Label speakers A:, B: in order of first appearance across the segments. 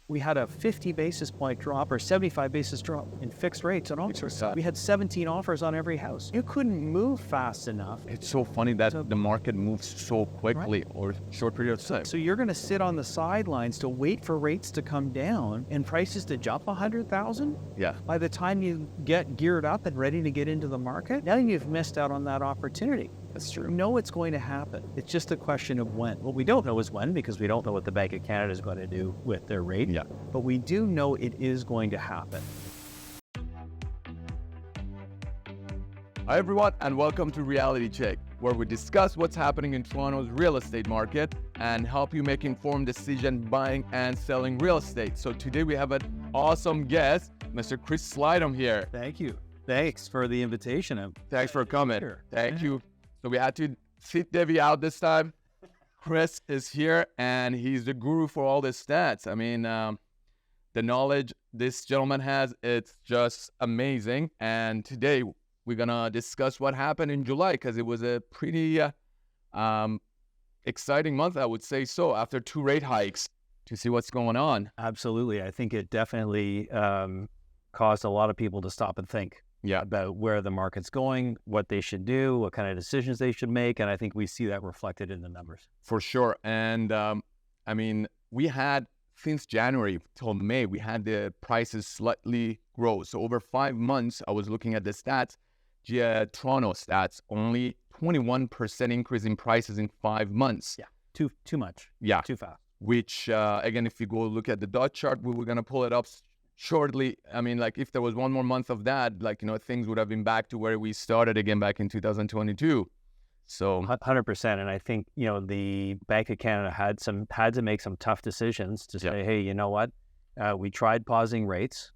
A: we had a 50 basis point drop or 75 basis drop in fixed rates on offers. We had 17 offers on every house. You couldn't move fast enough.
B: It's so funny that the market moves so quickly or short period of time.
A: So you're going to sit on the sidelines to wait for rates to come down and prices to jump 100,000?
B: Yeah.
A: By the time you get geared up and ready to get into the market, now you've missed out on that opportunity.
B: That's true.
A: You know it's going to happen. It's just a question of when. What we don't know is when, because we don't know what the Bank of Canada is going to do with their rate.
B: Yeah.
A: But we do know it is going to happen.
B: Hi everyone, and welcome to Reality Check, where we discuss what's happening in Toronto's real estate market and help you make informed decision buying and selling real estate. So today we have an awesome guest, Mr. Chris Slightham here.
A: Thank you. Thanks for the invitation.
B: Thanks for coming. Thank you. So we had to sit Debbie out this time. Chris is here, and he's the guru for all the stats. I mean, the knowledge this gentleman has, it's just amazing. And today we're going to discuss what happened in July, because it was a pretty exciting month, I would say so, after 2 rate hikes, to see what's going on.
A: Absolutely. I think it definitely caused a lot of people to stop and think about where the market's going, what they should do, what kind of decisions they should make. And I think we see that reflected in the numbers.
B: For sure. And I mean, we had, since January till May, we had the prices slightly grow. So over 5 months, I was looking at the stats, Toronto stats, only 21% increase in prices in 5 months.
A: Yeah, too much.
B: Yeah.
A: Too fast.
B: Which, again, if you go look at the dot chart, we were going to pull it up shortly. I mean, like, if there was one more month of that, like, you know, things would have been back to where we started again back in 2022. So
A: 100%. And I think, you know, the Bank of Canada had to make some tough decisions to say, hey, you know what? We tried pausing rates.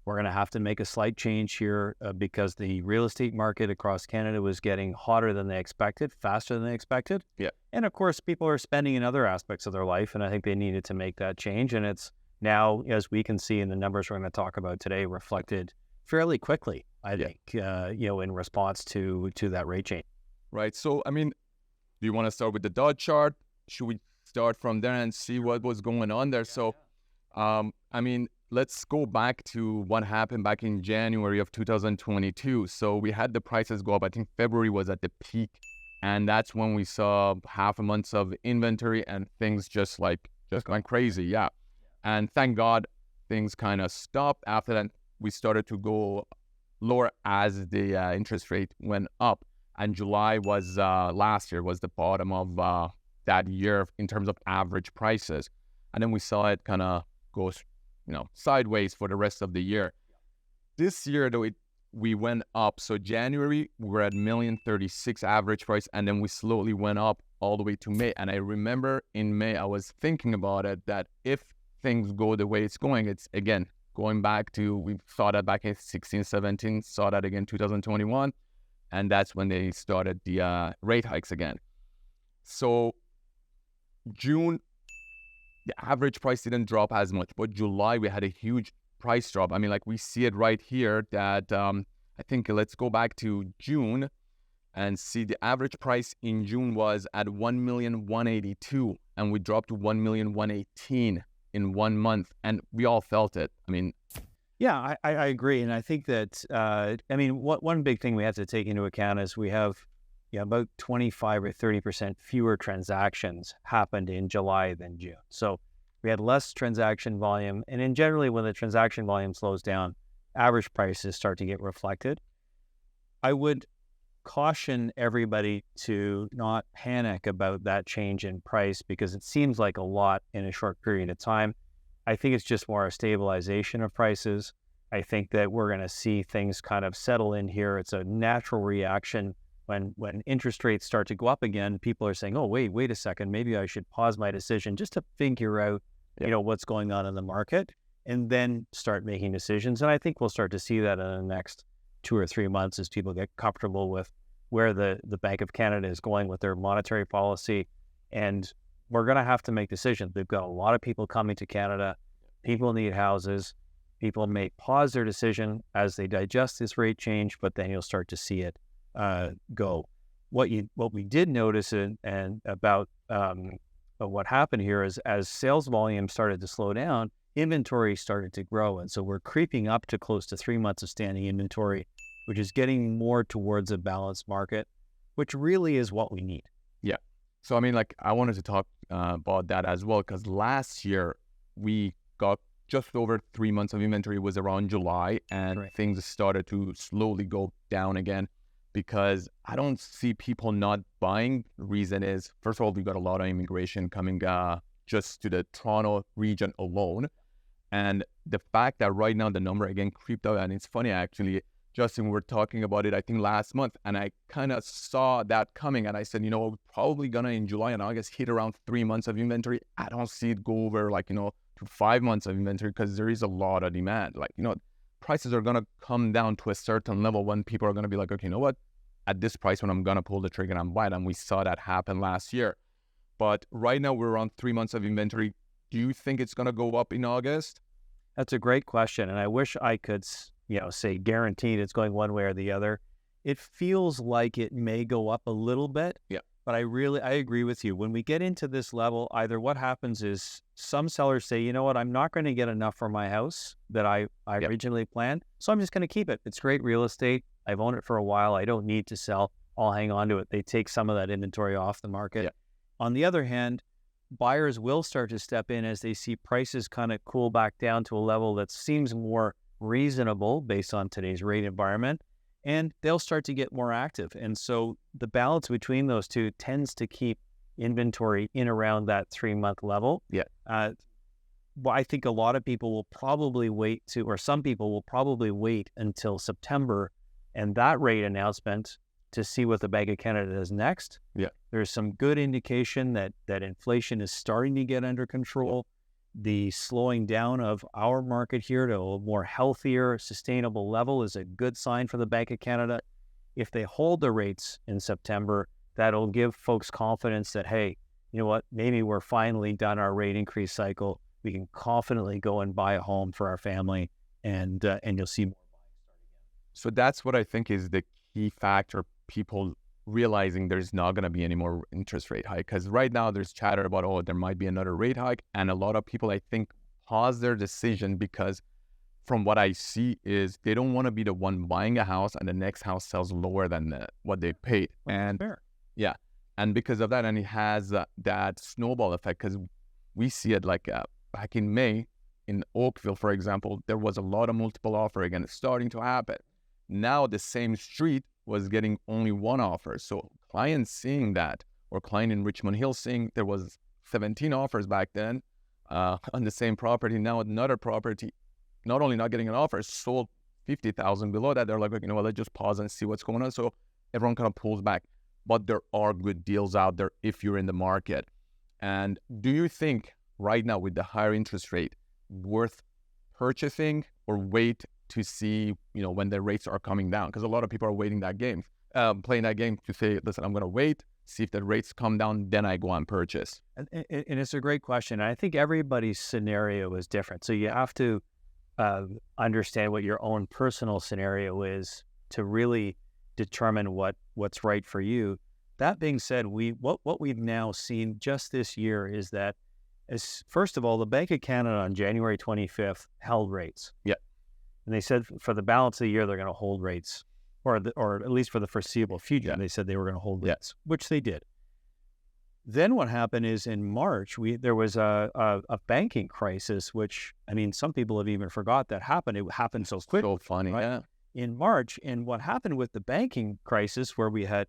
A: We're going to have to make a slight change here because the real estate market across Canada was getting hotter than they expected, faster than they expected.
B: Yeah.
A: And of course, people are spending in other aspects of their life. And I think they needed to make that change. And it's now, as we can see in the numbers we're going to talk about today, reflected fairly quickly, I think, you know, in response to that rate change.
B: Right. So, I mean, do you want to start with the dot chart? Should we start from there and see what was going on there? I mean, let's go back to what happened back in January of 2022. So we had the prices go up. I think February was at the peak. And that's when we saw half a month of inventory and things just went crazy. Yeah. And thank God things kind of stopped. After that, we started to go lower as the interest rate went up. And July was last year was the bottom of that year in terms of average prices. And then we saw it kind of go, you know, sideways for the rest of the year. This year, though, we went up. So January, we were at $1,036,000 average price. And then we slowly went up all the way to May. And I remember in May, I was thinking about it, that if things go the way it's going, it's, again, going back to, we saw that back in 16, 17, saw that again 2021. And that's when they started the rate hikes again. So June, the average price didn't drop as much, but July, we had a huge price drop. I mean, like, we see it right here that I think let's go back to June and see the average price in June was at $1,182,000, and we dropped to $1,118,000 in 1 month, and we all felt it. I mean,
A: yeah, I agree. And I think that, I mean, one big thing we have to take into account is we have about 25 or 30% fewer transactions happened in July than June. So we had less transaction volume. And in generally, when the transaction volume slows down, average prices start to get reflected. I would caution everybody to not panic about that change in price, because it seems like a lot in a short period of time. I think it's just more a stabilization of prices. I think that we're going to see things kind of settle in here. It's a natural reaction when interest rates start to go up again. People are saying, oh, wait a second, maybe I should pause my decision just to figure out, you know, what's going on in the market, and then start making decisions. And I think we'll start to see that in the next 2 or 3 months as people get comfortable with where the Bank of Canada is going with their monetary policy. And we're going to have to make decisions. We've got a lot of people coming to Canada. People need houses. People may pause their decision as they digest this rate change, but then you'll start to see it go. What we did notice and about what happened here is, as sales volume started to slow down, inventory started to grow. And so we're creeping up to close to 3 months of standing inventory, which is getting more towards a balanced market, which really is what we need.
B: Yeah. So, I mean, like, I wanted to talk about that as well, because last year we got just over 3 months of inventory. It was around July, and
A: Right.
B: things started to slowly go down again because I don't see people not buying. The reason is, first of all, we got a lot of immigration coming just to the Toronto region alone. And the fact that right now the number again creeped up, and it's funny actually, Justin, we're talking about it, I think last month, and I kind of saw that coming, and I said, you know, we're probably gonna in July and August hit around 3 months of inventory. I don't see it go over like, you know, to 5 months of inventory because there is a lot of demand. Like, you know, prices are gonna come down to a certain level when people are gonna be like, okay, you know what? At this price, when I'm gonna pull the trigger and I'm buying, and we saw that happen last year. But right now we're around 3 months of inventory. Do you think it's gonna go up in August?
A: That's a great question. And I wish I could, say guaranteed it's going one way or the other. It feels like it may go up a little bit.
B: Yeah.
A: But I agree with you. When we get into this level, either what happens is some sellers say, you know what, I'm not going to get enough for my house that I originally planned. So I'm just going to keep it. It's great real estate. I've owned it for a while. I don't need to sell. I'll hang on to it. They take some of that inventory off the market.
B: Yeah.
A: On the other hand, buyers will start to step in as they see prices kind of cool back down to a level that seems more reasonable based on today's rate environment, and they'll start to get more active. And so the balance between those two tends to keep inventory in around that 3 month level.
B: Yeah.
A: Well, I think a lot of people will probably some people will probably wait until September and that rate announcement to see what the Bank of Canada does next.
B: Yeah.
A: There's some good indication that inflation is starting to get under control. The slowing down of our market here to a more healthier, sustainable level is a good sign for the Bank of Canada. If they hold the rates in September, that'll give folks confidence that, hey, you know what, maybe we're finally done our rate increase cycle. We can confidently go and buy a home for our family, and you'll see more buying start again.
B: So that's what I think is the key factor, people realizing there's not going to be any more interest rate hike. Because right now there's chatter about, oh, there might be another rate hike. And a lot of people, I think, pause their decision because from what I see is they don't want to be the one buying a house and the next house sells lower than what they paid. And
A: fair.
B: Yeah. And because of that, and it has that snowball effect, because we see it like back in May in Oakville, for example, there was a lot of multiple offer again. It's starting to happen. Now the same street was getting only one offer. So clients seeing that, or client in Richmond Hill seeing there was 17 offers back then on the same property. Now another property, not only not getting an offer, sold 50,000 below that. They're like, you know what, let's just pause and see what's going on. So everyone kind of pulls back. But there are good deals out there if you're in the market. And do you think right now with the higher interest rate, worth purchasing or wait to see, you know, when the rates are coming down? Because a lot of people are waiting that game, playing that game to say, listen, I'm going to wait, see if the rates come down, then I go and purchase.
A: And it's a great question. I think everybody's scenario is different. So you have to understand what your own personal scenario is to really determine what's right for you. That being said, what we've now seen just this year is that, first of all, the Bank of Canada on January 25th held rates.
B: Yeah.
A: And they said for the balance of the year, they're going to hold rates, or at least for the foreseeable future.
B: Yeah.
A: They said they were going to hold rates, which they did. Then what happened is in March, there was a banking crisis, which, I mean, some people have even forgot that happened. It happened so quick.
B: So funny,
A: right?
B: yeah.
A: In March, and what happened with the banking crisis, where we had,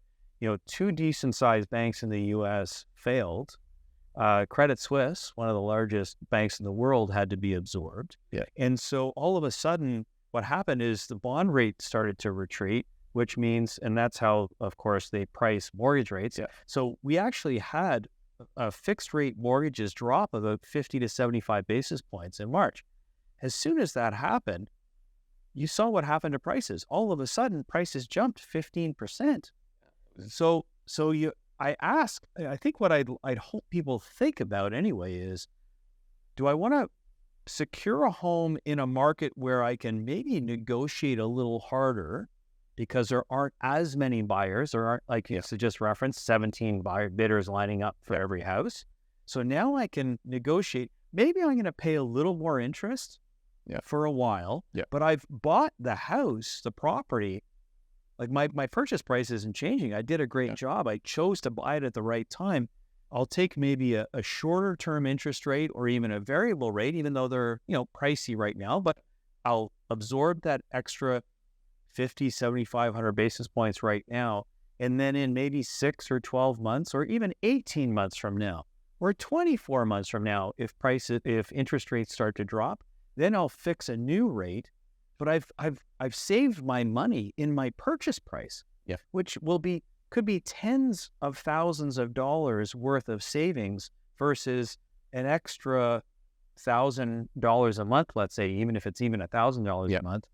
A: two decent-sized banks in the U.S. failed. Credit Suisse, one of the largest banks in the world, had to be absorbed.
B: Yeah.
A: And so all of a sudden, what happened is the bond rate started to retreat, which means, and that's how, of course, they price mortgage rates.
B: Yeah.
A: So we actually had a fixed rate mortgages drop of about 50 to 75 basis points in March. As soon as that happened, you saw what happened to prices. All of a sudden, prices jumped 15%. I think what I'd hope people think about anyway is, do I want to secure a home in a market where I can maybe negotiate a little harder because there aren't as many buyers? There aren't, like you just referenced, 17 bidders lining up for every house. So now I can negotiate, maybe I'm going to pay a little more interest for a while, but I've bought the house, the property. Like my purchase price isn't changing. I did a great job. I chose to buy it at the right time. I'll take maybe a shorter term interest rate or even a variable rate, even though they're, pricey right now, but I'll absorb that extra 50, 75, 100 basis points right now. And then in maybe 6 or 12 months, or even 18 months from now, or 24 months from now, if interest rates start to drop, then I'll fix a new rate. But I've saved my money in my purchase price, which could be tens of thousands of dollars worth of savings versus an extra $1,000 a month, let's say, even if it's even $1,000 a month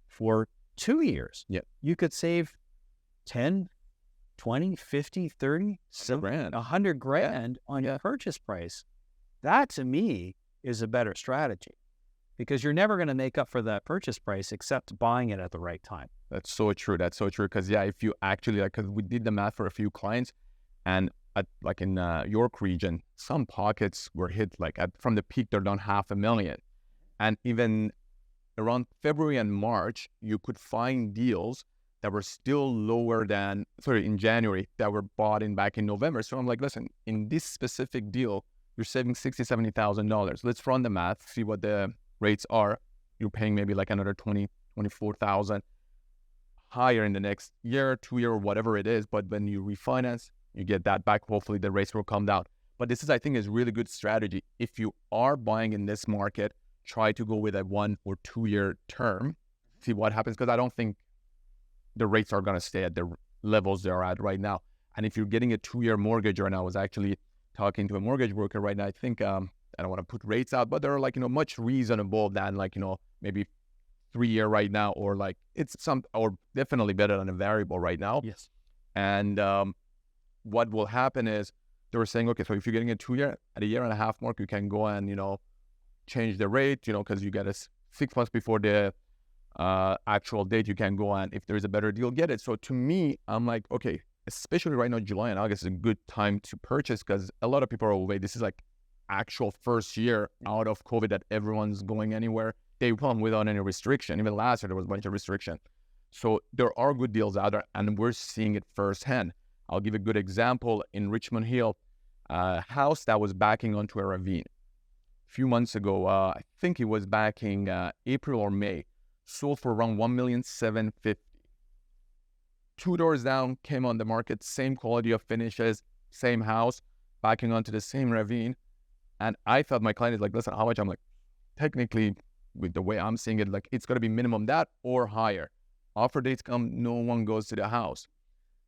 A: for 2 years. You could save 10, 20, 50, 30, $100,000 on your purchase price. That to me is a better strategy, because you're never going to make up for that purchase price except buying it at the right time.
B: That's so true. That's so true. Because if you actually because we did the math for a few clients, and in York region, some pockets were hit from the peak, they're down $500,000, and even around February and March, you could find deals that were still lower than in January that were bought in back in November. So I'm like, listen, in this specific deal, you're saving $60,000, $70,000. Let's run the math, see what the rates are. You're paying maybe another $20,000, $24,000 higher in the next year, 2 year, or whatever it is. But when you refinance, you get that back. Hopefully the rates will come down. But this is, I think, is really good strategy. If you are buying in this market, try to go with a 1 or 2 year term, see what happens. Because I don't think the rates are going to stay at the levels they're at right now. And if you're getting a 2 year mortgage right now, I was actually talking to a mortgage broker right now. I think, I don't want to put rates out, but they're much reasonable than maybe 3 year right now, or or definitely better than a variable right now.
A: Yes.
B: And what will happen is they were saying, okay, so if you're getting a 2 year, at a year and a half mark, you can go and, change the rate, because you get 6 months before the actual date, you can go and if there's a better deal, get it. So to me, I'm like, okay, especially right now, July and August is a good time to purchase, because a lot of people are away. This is actual first year out of COVID that everyone's going anywhere. They come without any restriction. Even last year, there was a bunch of restriction. So there are good deals out there, and we're seeing it firsthand. I'll give a good example. In Richmond Hill, a house that was backing onto a ravine. A few months ago, I think it was back in April or May, sold for around $1,750,000. 2 doors down, came on the market, same quality of finishes, same house, backing onto the same ravine. And I thought, my client is like, listen, how much? I'm like, technically, with the way I'm seeing it, it's going to be minimum that or higher. Offer dates come, no one goes to the house.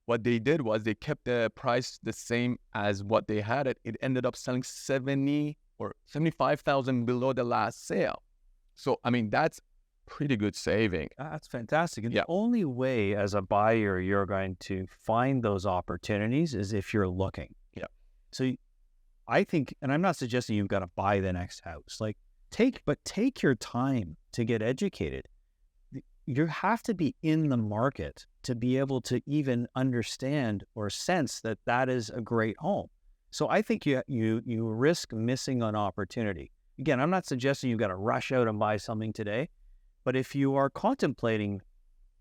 B: What they did was they kept the price the same as what they had it. It ended up selling $70,000 or $75,000 below the last sale. So, that's pretty good saving.
A: That's fantastic. And the only way as a buyer you're going to find those opportunities is if you're looking. So I think, and I'm not suggesting you've got to buy the next house. Take your time to get educated. You have to be in the market to be able to even understand or sense that that is a great home. So I think you risk missing an opportunity. Again, I'm not suggesting you've got to rush out and buy something today, but if you are contemplating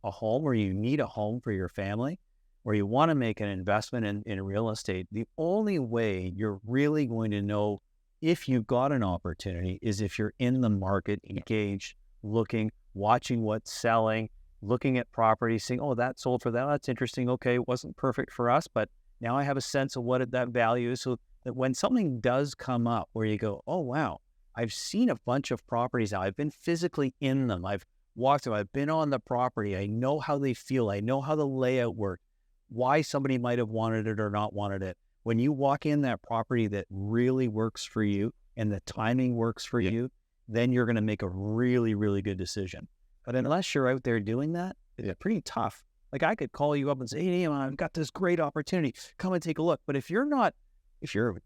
A: a home, or you need a home for your family, or you want to make an investment in real estate, the only way you're really going to know if you've got an opportunity is if you're in the market, engaged, looking, watching what's selling, looking at properties, saying, oh, that sold for that. That's interesting. Okay, it wasn't perfect for us, but now I have a sense of what that value is, so that when something does come up where you go, oh, wow, I've seen a bunch of properties now. I've been physically in them. I've walked them. I've been on the property. I know how they feel. I know how the layout works, why somebody might have wanted it or not wanted it. When you walk in that property that really works for you and the timing works for you, then you're going to make a really, really good decision. But unless you're out there doing that, it's pretty tough. I could call you up and say, hey, I've got this great opportunity. Come and take a look. But if you're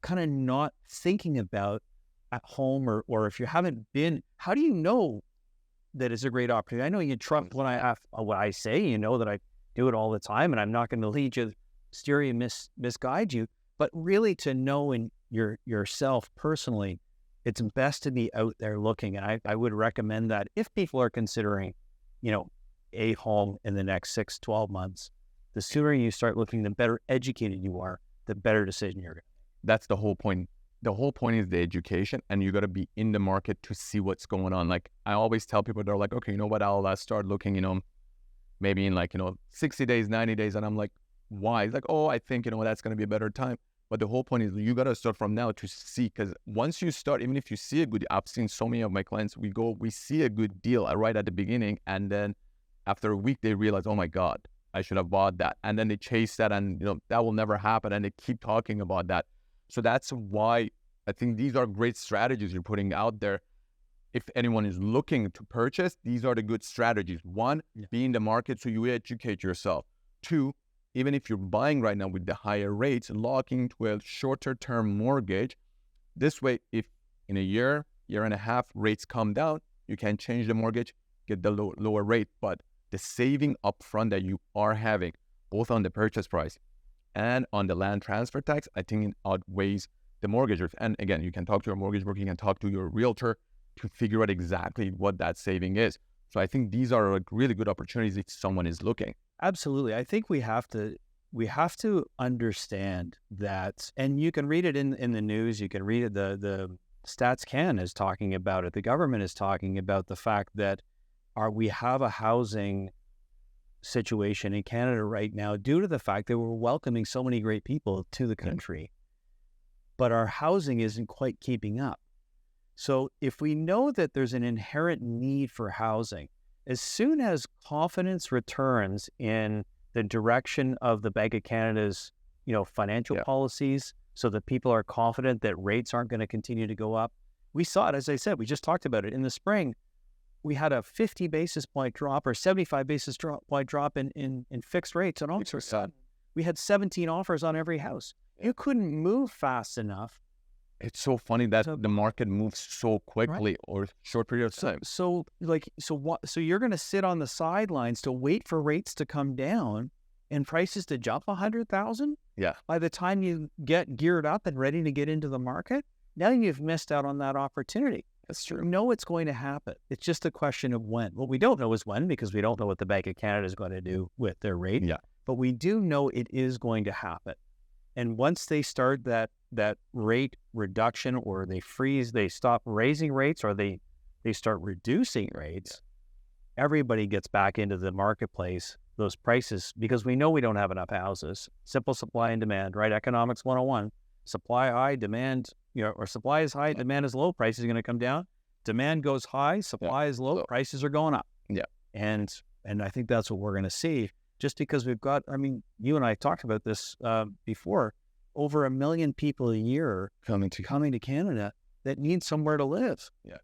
A: kind of not thinking about at home, or if you haven't been, how do you know that it's a great opportunity? I know you trust what I say, that I do it all the time, and I'm not going to lead you, steer you, misguide you. But really to know in yourself personally, it's best to be out there looking. And I would recommend that if people are considering, a home in the next 6-12 months, the sooner you start looking, the better educated you are, the better decision you're going to make.
B: That's the whole point. The whole point is the education, and you got to be in the market to see what's going on. Like I always tell people, they're like, okay, you know what, I'll start looking, maybe in 60 days, 90 days. And I'm like, why? It's like, oh, I think, that's going to be a better time. But the whole point is you got to start from now to see, because once you start, even if you see a good, I've seen so many of my clients, we see a good deal right at the beginning. And then after a week, they realize, oh my God, I should have bought that. And then they chase that and, that will never happen. And they keep talking about that. So that's why I think these are great strategies you're putting out there. If anyone is looking to purchase, these are the good strategies. One, be in the market so you educate yourself. Two, even if you're buying right now with the higher rates, lock into a shorter term mortgage. This way, if in a year and a half, rates come down, you can change the mortgage, get the lower rate. But the saving upfront that you are having, both on the purchase price and on the land transfer tax, I think it outweighs the mortgage. And again, you can talk to your mortgage broker, you can talk to your realtor to figure out exactly what that saving is. So I think these are really good opportunities if someone is looking.
A: Absolutely. I think we have to understand that, and you can read it in the news, you can read it, the Stats Can is talking about it, the government is talking about the fact that we have a housing situation in Canada right now due to the fact that we're welcoming so many great people to the country, but our housing isn't quite keeping up. So if we know that there's an inherent need for housing, as soon as confidence returns in the direction of the Bank of Canada's, financial policies, so that people are confident that rates aren't going to continue to go up. We saw it, as I said, we just talked about it in the spring. We had a 50 basis point drop or 75 basis point drop in fixed rates. And all of a sudden, we had 17 offers on every house. You couldn't move fast enough.
B: It's so funny that the market moves so quickly, or short period of time.
A: So you're going to sit on the sidelines to wait for rates to come down and prices to jump 100,000?
B: Yeah.
A: By the time you get geared up and ready to get into the market, now you've missed out on that opportunity.
B: That's true.
A: You know it's going to happen. It's just a question of when. What we don't know is when, because we don't know what the Bank of Canada is going to do with their rate.
B: Yeah.
A: But we do know it is going to happen. And once they start that rate reduction, or they freeze, they stop raising rates, or they start reducing rates, everybody gets back into the marketplace, those prices, because we know we don't have enough houses. Simple supply and demand, right? Economics 101. Supply high, demand, or supply is high, demand is low, prices are going to come down. Demand goes high, supply is low, prices are going up.
B: Yeah.
A: And I think that's what we're going to see, just because we've got, you and I talked about this before, over 1 million people a year coming to Canada that need somewhere to live.
B: Yeah.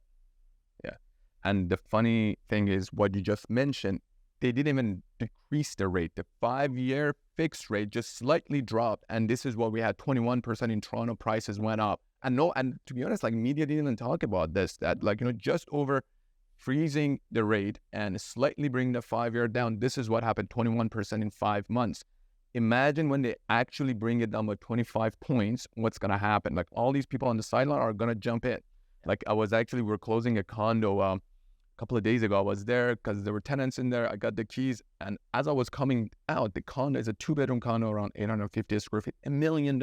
B: And the funny thing is what you just mentioned, they didn't even decrease the rate. The 5-year fixed rate just slightly dropped. And this is what we had, 21% in Toronto, prices went up. And to be honest, media didn't even talk about this, that just over freezing the rate and slightly bring the 5-year down. This is what happened, 21% in 5 months. Imagine when they actually bring it down by 25 points, what's going to happen? All these people on the sideline are going to jump in. We're closing a condo a couple of days ago. I was there because there were tenants in there. I got the keys. And as I was coming out, the condo is a 2-bedroom condo, around 850 square feet, $1 million.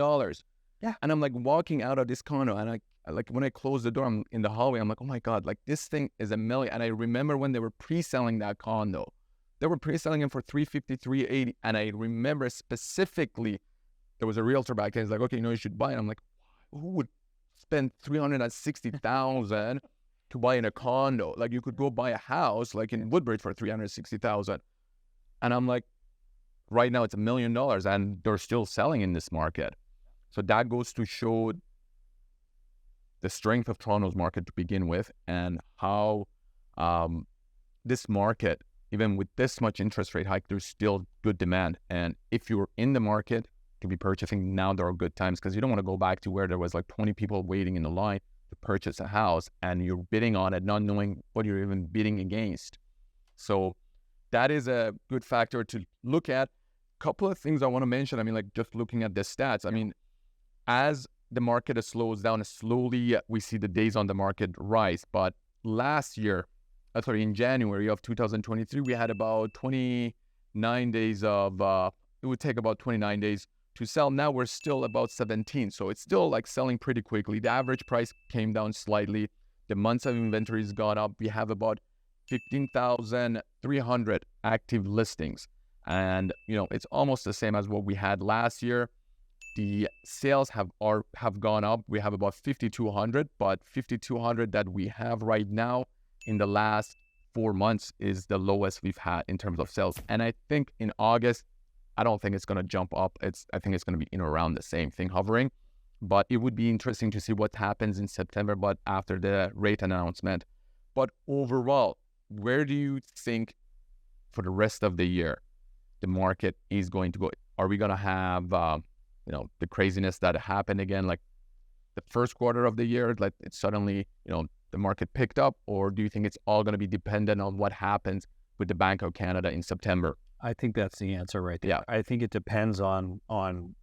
A: Yeah.
B: And I'm walking out of this condo, and when I close the door, I'm in the hallway. I'm like, oh my God, this thing is $1 million. And I remember when they were pre-selling that condo. They were pre-selling it for $350, $380. And I remember specifically, there was a realtor back then. He's like, okay, you should buy it. I'm like, who would spend $360,000 to buy in a condo? You could go buy a house, in Woodbridge, for $360,000. And I'm like, right now it's $1 million, and they're still selling in this market. So that goes to show the strength of Toronto's market to begin with, and how this market, even with this much interest rate hike, there's still good demand. And if you're in the market to be purchasing, now there are good times, because you don't want to go back to where there was 20 people waiting in the line to purchase a house, and you're bidding on it, not knowing what you're even bidding against. So that is a good factor to look at. Couple of things I want to mention. Just looking at the stats. As the market slows down slowly. We see the days on the market rise. But last year, in January of 2023, we had about 29 days of, it would take about 29 days to sell. Now we're still about 17. So it's still like selling pretty quickly. The average price came down slightly. The months of inventory has gone up. We have about 15,300 active listings. And, it's almost the same as what we had last year. The sales have gone up. We have about 5,200, but 5,200 that we have right now in the last 4 months is the lowest we've had in terms of sales. And I think in August, I don't think it's going to jump up. I think it's going to be in around the same thing, hovering. But it would be interesting to see what happens in September, but after the rate announcement. But overall, where do you think for the rest of the year the market is going to go? Are we going to have the craziness that happened again, like the first quarter of the year, like it suddenly, the market picked up? Or do you think it's all going to be dependent on what happens with the Bank of Canada in September?
A: I think that's the answer right there.
B: Yeah.
A: I think it depends on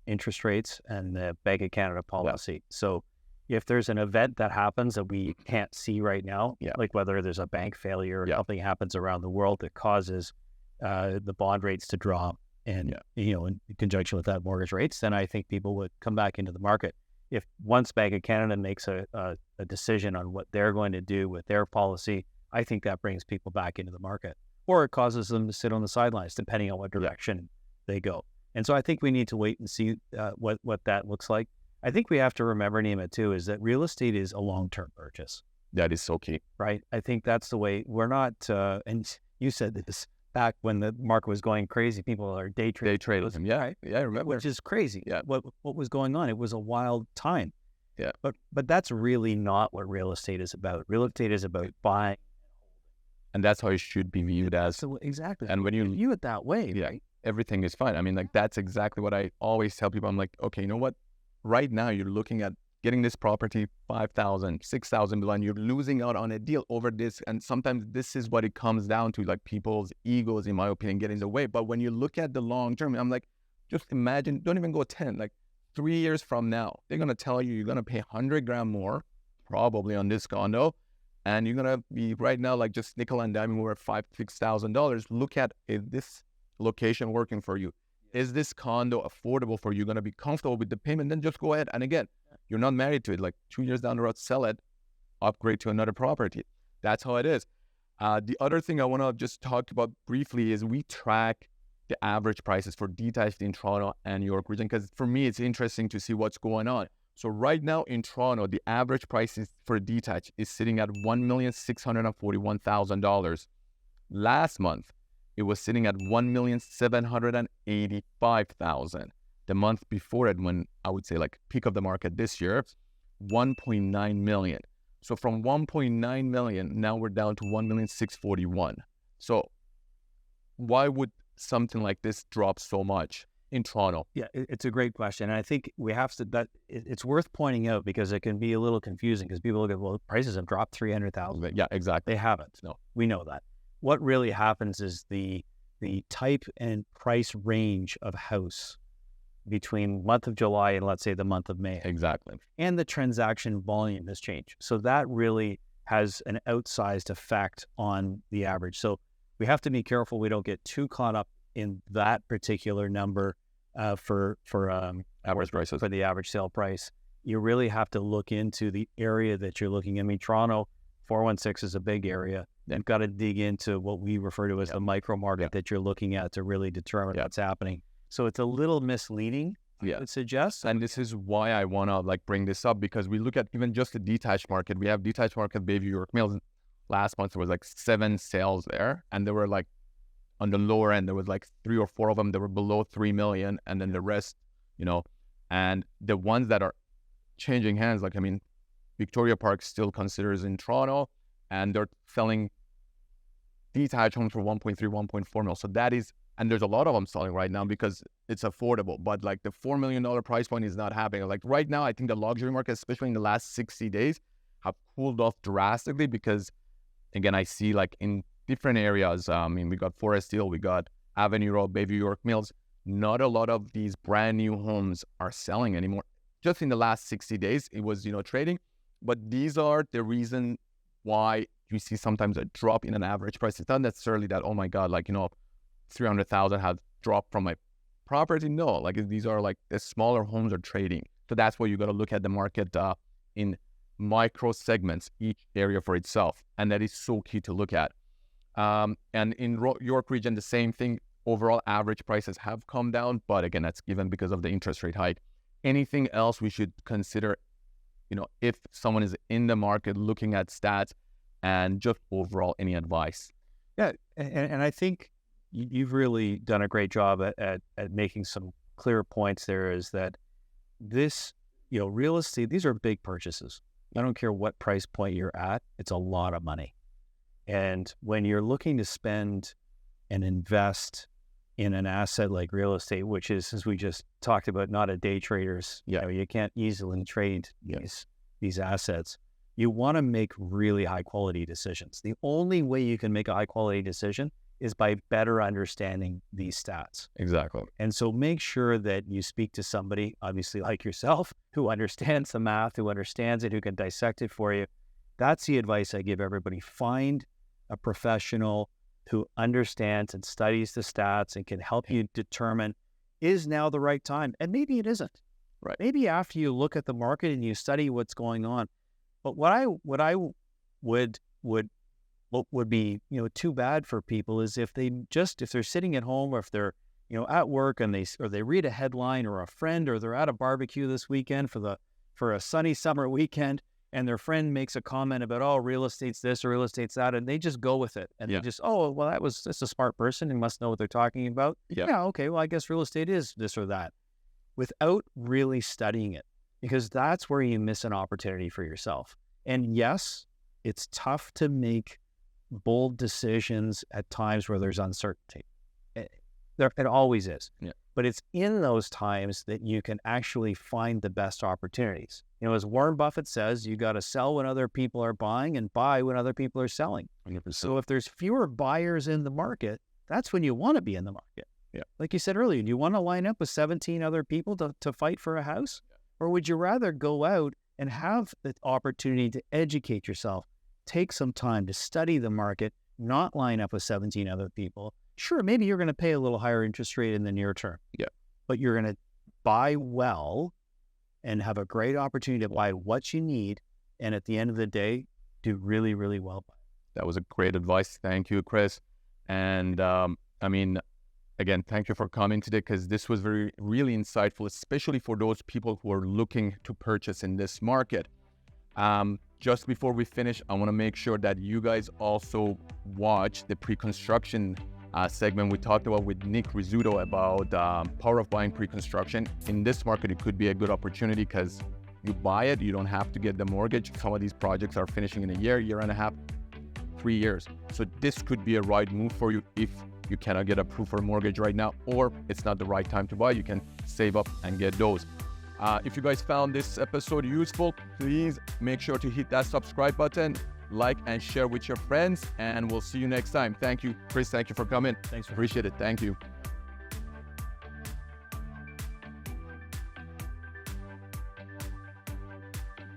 A: interest rates and the Bank of Canada policy. Yeah. So if there's an event that happens that we can't see right now, like whether there's a bank failure or something happens around the world that causes the bond rates to drop, and in conjunction with that, mortgage rates, then I think people would come back into the market. If once Bank of Canada makes a decision on what they're going to do with their policy, I think that brings people back into the market, or it causes them to sit on the sidelines, depending on what direction they go. And so I think we need to wait and see what that looks like. I think we have to remember, Nima, too, is that real estate is a long-term purchase.
B: That is so key.
A: Right? I think that's the way. We're not, and you said this back when the market was going crazy, people are day trading.
B: Day trading, right? Yeah, I remember.
A: Which is crazy.
B: Yeah.
A: What was going on? It was a wild time.
B: Yeah.
A: But that's really not what real estate is about. Real estate is about buying.
B: And that's how it should be viewed as.
A: Exactly.
B: And when you
A: view it that way, right?
B: Everything is fine. I mean, like, that's exactly what I always tell people. I'm like, okay, you know what? Right now, you're looking at getting this property 5,000, 6,000 below, and you're losing out on a deal over this. And sometimes this is what it comes down to, like people's egos, in my opinion, getting in the way. But when you look at the long term, I'm like, just imagine, don't even go 10, like 3 years from now, they're going to tell you you're going to pay 100 grand more, probably on this condo. And you're going to be right now, like just nickel and diming, we're at $5,000, $6,000. Look at, is this location working for you? Is this condo affordable for you? You're going to be comfortable with the payment? Then just go ahead. And again, you're not married to it. Like 2 years down the road, sell it, upgrade to another property. That's how it is. The other thing I want to just talk about briefly is we track the average prices for detached in Toronto and York region, because for me, it's interesting to see what's going on. So right now in Toronto, the average price for detached is sitting at $1,641,000. Last month, it was sitting at $1,785,000. The month before it, when I would say like peak of the market this year, 1.9 million. So from 1.9 million, now we're down to 1,641,000. So why would something like this drop so much in Toronto?
A: Yeah, it's a great question. And I think we have to, it's worth pointing out because it can be a little confusing because people look at, well, prices have dropped 300,000.
B: Yeah, exactly.
A: They haven't.
B: No,
A: we know that. What really happens is the type and price range of house between month of July and let's say the month of May.
B: Exactly.
A: And the transaction volume has changed. So that really has an outsized effect on the average. So we have to be careful we don't get too caught up in that particular number for
B: average prices,
A: for the average sale price. You really have to look into the area that you're looking at. I mean, Toronto 416 is a big area. You've got to dig into what we refer to as the micro market that you're looking at to really determine what's happening. So it's a little misleading, I would suggest.
B: And this is why I want to like bring this up, because we look at even just the detached market. We have detached market, Bayview, York Mills. Last month there was like 7 sales there, and they were like on the lower end. There was like 3 or 4 of them that were below 3 million, and then the rest, and the ones that are changing hands, like, I mean, Victoria Park still considers in Toronto, and they're selling detached homes for 1.3, 1.4 mil. So that is, and there's a lot of them selling right now because it's affordable, but like the $4 million price point is not happening. Like right now, I think the luxury market, especially in the last 60 days, have cooled off drastically because, again, I see like in different areas, I mean, we got Forest Hill, we got Avenue Road, Bayview, York Mills. Not a lot of these brand new homes are selling anymore. just in the last 60 days, it was, trading. But these are the reason why you see sometimes a drop in an average price. It's not necessarily that, oh my God, 300,000 has dropped from my property. No, these are the smaller homes are trading. So that's why you got to look at the market in micro segments, each area for itself. And that is so key to look at. And in York region, the same thing. Overall average prices have come down, but again, that's given because of the interest rate hike. Anything else we should consider, if someone is in the market looking at stats, and just overall any advice?
A: Yeah, and I think you've really done a great job at making some clear points there, is that this, real estate, these are big purchases. I don't care what price point you're at, it's a lot of money. And when you're looking to spend and invest in an asset like real estate, which is, as we just talked about, not a day trader's, you can't easily trade these assets. You want to make really high quality decisions. The only way you can make a high quality decision is by better understanding these stats.
B: Exactly.
A: And so make sure that you speak to somebody, obviously like yourself, who understands the math, who understands it, who can dissect it for you. That's the advice I give everybody. Find a professional who understands and studies the stats and can help you determine, is now the right time? And maybe it isn't.
B: Right.
A: Maybe after you look at the market and you study what's going on. But what I would be, too bad for people is if they're sitting at home, or if they're, at work and they read a headline or a friend, or they're at a barbecue this weekend for a sunny summer weekend, and their friend makes a comment about, oh, real estate's this or real estate's that, and they just go with it. And they just, oh, well, that's a smart person and must know what they're talking about. Yeah, okay, well, I guess real estate is this or that, without really studying it, because that's where you miss an opportunity for yourself. And yes, it's tough to make bold decisions at times where there's uncertainty. It always is. Yeah. But it's in those times that you can actually find the best opportunities. As Warren Buffett says, you got to sell when other people are buying and buy when other people are selling. 100%. So if there's fewer buyers in the market, that's when you want to be in the market. Yeah. Like you said earlier, do you want to line up with 17 other people to fight for a house? Yeah. Or would you rather go out and have the opportunity to educate yourself, take some time to study the market, not line up with 17 other people? Sure, maybe you're going to pay a little higher interest rate in the near term. Yeah. But you're going to buy well and have a great opportunity to buy what you need, and at the end of the day, do really, really well.
B: That was a great advice. Thank you, Chris. And again, thank you for coming today, because this was really insightful, especially for those people who are looking to purchase in this market. Just before we finish, I want to make sure that you guys also watch the pre-construction segment we talked about with Nick Rizzuto about power of buying pre-construction. In this market, it could be a good opportunity because you buy it, you don't have to get the mortgage. Some of these projects are finishing in a year and a half, 3 years. So this could be a right move for you if you cannot get approved for a mortgage right now, or it's not the right time to buy. You can save up and get those. If you guys found this episode useful, please make sure to hit that subscribe button, like and share with your friends, and we'll see you next time. Thank you, Chris. Thank you for coming.
A: Thanks.
B: Appreciate it. Thank you.